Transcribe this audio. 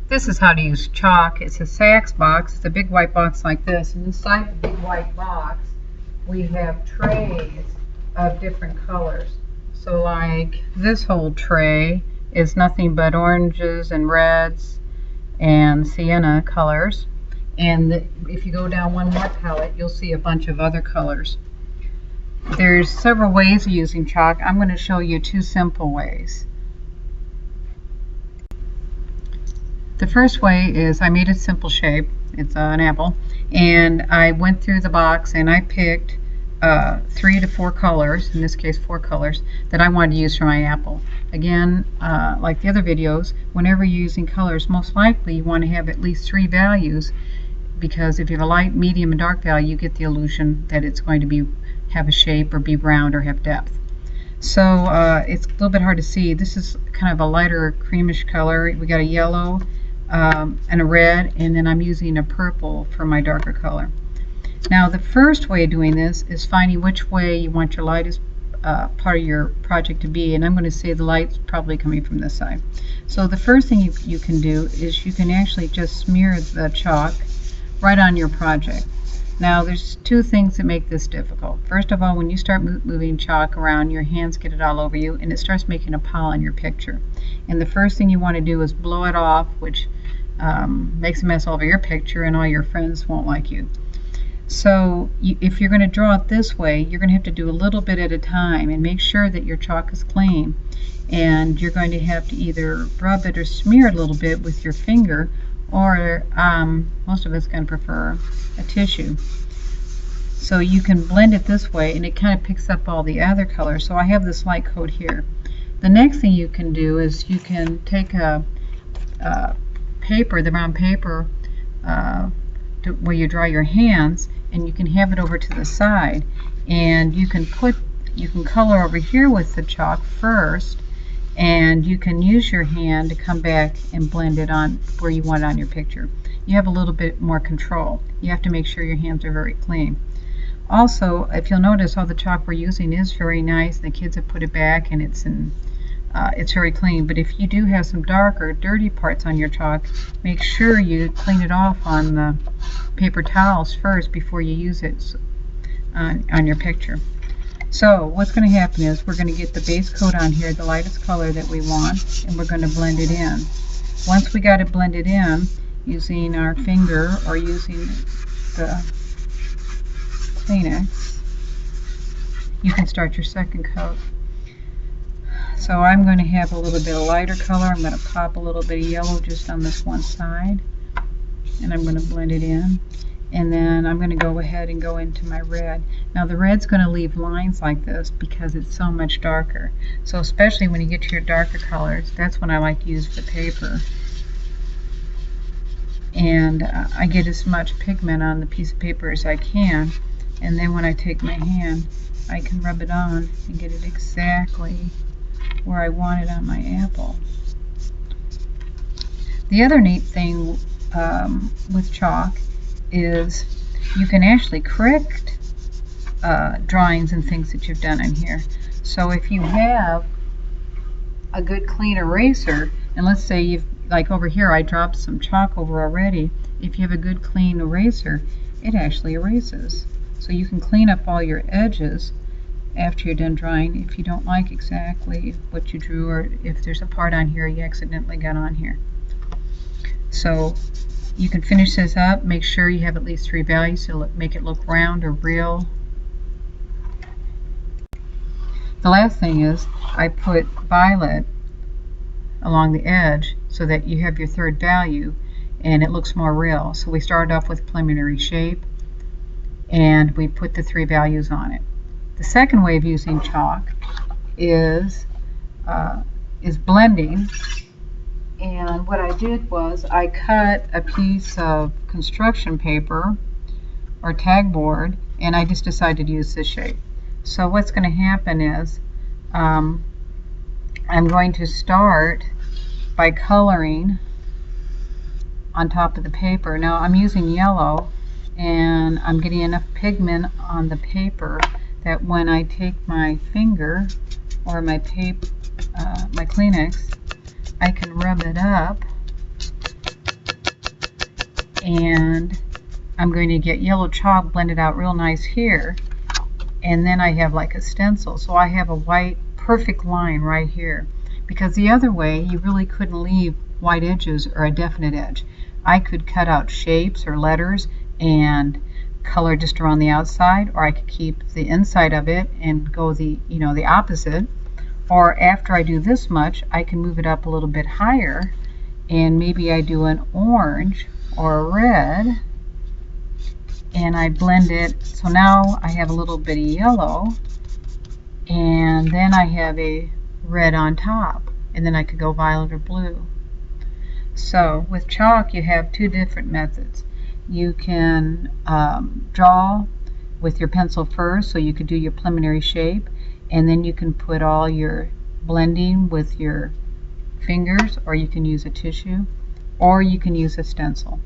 This is how to use chalk. It's a Saks box. It's a big white box like this. And inside the big white box, we have trays of different colors. So like this whole tray is nothing but oranges and reds and sienna colors. And if you go down one more palette, you'll see a bunch of other colors. There's several ways of using chalk. I'm going to show you two simple ways. The first way is I made a simple shape. It's an apple. And I went through the box and I picked 3 to 4 colors, in this case 4 colors, that I wanted to use for my apple. Again, like the other videos, whenever you're using colors, most likely you want to have at least 3 values, because if you have a light, medium, and dark value, you get the illusion that it's going to have a shape or be round or have depth. So it's a little bit hard to see. This is kind of a lighter creamish color. We got a yellow and a red, and then I'm using a purple for my darker color. Now the first way of doing this is finding which way you want your lightest part of your project to be, and I'm going to say the light's probably coming from this side. So the first thing you can do is you can actually just smear the chalk right on your project. Now there's 2 things that make this difficult. First of all, when you start moving chalk around, your hands get it all over you and it starts making a pile on your picture. And the first thing you want to do is blow it off, which makes a mess all over your picture, and all your friends won't like you. So if you're going to draw it this way, you're going to have to do a little bit at a time and make sure that your chalk is clean. And you're going to have to either rub it or smear it a little bit with your finger, or most of us going to prefer a tissue. So you can blend it this way and it kind of picks up all the other colors. So I have this light coat here. The next thing you can do is you can take a paper, the brown paper, where you draw your hands, and you can have it over to the side, and you can color over here with the chalk first, and you can use your hand to come back and blend it on where you want it on your picture. You have a little bit more control. You have to make sure your hands are very clean. Also, if you'll notice, all the chalk we're using is very nice. The kids have put it back and it's very clean. But if you do have some dark or dirty parts on your chalk, make sure you clean it off on the paper towels first before you use it on your picture. So what's going to happen is we're going to get the base coat on here, the lightest color that we want, and we're going to blend it in. Once we got it blended in, using our finger or using the Kleenex, you can start your second coat. So I'm going to have a little bit of lighter color. I'm going to pop a little bit of yellow just on this one side, and I'm going to blend it in. And then I'm going to go ahead and go into my red. Now the red's going to leave lines like this because it's so much darker. So especially when you get to your darker colors, that's when I like to use the paper. And I get as much pigment on the piece of paper as I can. And then when I take my hand, I can rub it on and get it exactly where I want it on my apple. The other neat thing with chalk is you can actually correct drawings and things that you've done in here. So if you have a good clean eraser, and let's say you've, like over here I dropped some chalk over already, if you have a good clean eraser, it actually erases. So you can clean up all your edges after you're done drawing if you don't like exactly what you drew, or if there's a part on here you accidentally got on here. So you can finish this up. Make sure you have at least 3 values to make it look round or real. The last thing is I put violet along the edge so that you have your 3rd value and it looks more real. So we started off with preliminary shape and we put the 3 values on it. The second way of using chalk is blending. And what I did was I cut a piece of construction paper or tag board, and I just decided to use this shape. So what's going to happen is I'm going to start by coloring on top of the paper. Now I'm using yellow, and I'm getting enough pigment on the paper that when I take my finger or my Kleenex, I can rub it up and I'm going to get yellow chalk blended out real nice here, and then I have like a stencil, so I have a white perfect line right here, because the other way you really couldn't leave white edges or a definite edge. I could cut out shapes or letters and color just around the outside, or I could keep the inside of it and go the opposite. Or after I do this much, I can move it up a little bit higher, and maybe I do an orange or a red, and I blend it, so now I have a little bit of yellow, and then I have a red on top, and then I could go violet or blue. So with chalk you have two different methods. You can draw with your pencil first, so you could do your preliminary shape, and then you can put all your blending with your fingers, or you can use a tissue, or you can use a stencil.